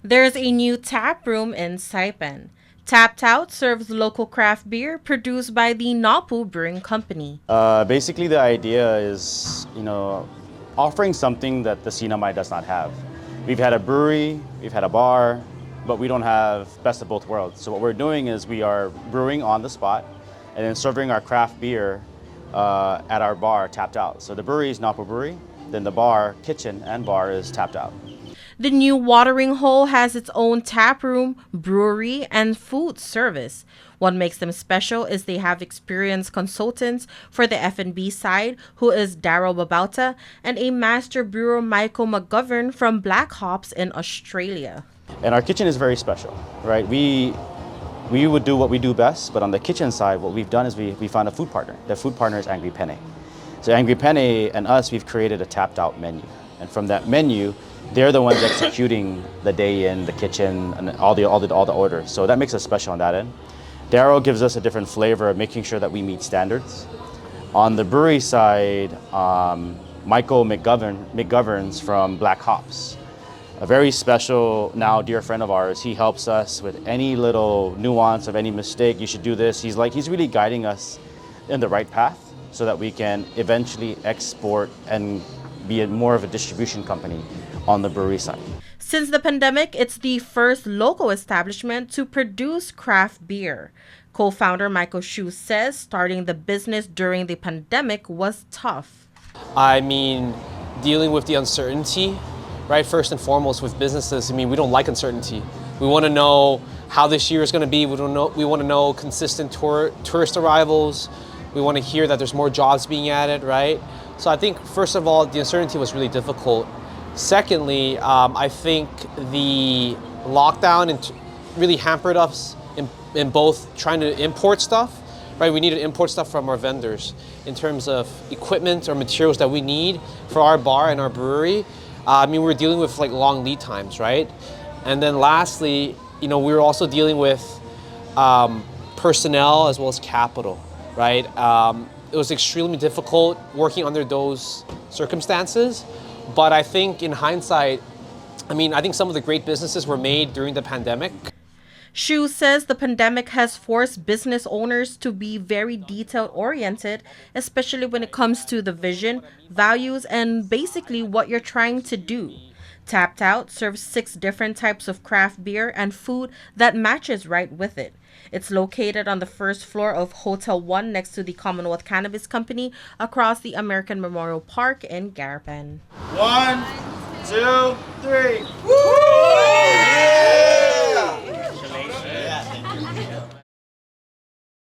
There's a new tap room in Saipan. Tapped Out serves local craft beer produced by the Napu Brewing Company. Basically, the idea is, offering something that the Sinamay does not have. We've had a brewery, we've had a bar, but we don't have best of both worlds. So what we're doing is we are brewing on the spot and then serving our craft beer at our bar, Tapped Out. So the brewery is Napo Brewery, then the bar, kitchen and bar is Tapped Out. The new watering hole has its own tap room, brewery, and food service. What makes them special is they have experienced consultants for the F&B side, who is Daryl Babauta, and a master brewer, Michael McGovern from Black Hops in Australia. And our kitchen is very special, right? We would do what we do best, but on the kitchen side, what we've done is we found a food partner. The food partner is Angry Penne. So Angry Penne and us, we've created a tapped out menu. And from that menu, they're the ones executing the day in the kitchen and all the orders. So that makes us special on that end. Darrow gives us a different flavor of making sure that we meet standards. On the brewery side, Michael McGoverns from Black Hops, a very special now dear friend of ours. He helps us with any little nuance of any mistake. You should do this. He's really guiding us in the right path so that we can eventually export and be more of a distribution company on the brewery side. Since the pandemic, it's the first local establishment to produce craft beer. Co-founder Michael Shu says starting the business during the pandemic was tough. I mean, dealing with the uncertainty, right? First and foremost with businesses, we don't like uncertainty. We want to know how this year is going to be. We want to know consistent tourist arrivals. We want to hear that there's more jobs being added, right? So I think, first of all, the uncertainty was really difficult. Secondly, I think the lockdown really hampered us in both trying to import stuff, right? We need to import stuff from our vendors in terms of equipment or materials that we need for our bar and our brewery. We're dealing with like long lead times, right? And then lastly, we were also dealing with personnel as well as capital, right? It was extremely difficult working under those circumstances. But I think in hindsight, I think some of the great businesses were made during the pandemic. Shu says the pandemic has forced business owners to be very detail-oriented, especially when it comes to the vision, values, and basically what you're trying to do. Tapped Out serves 6 different types of craft beer and food that matches right with it. It's located on the first floor of Hotel 1 next to the Commonwealth Cannabis Company across the American Memorial Park in Garapan. 1, 2, 3. Woo!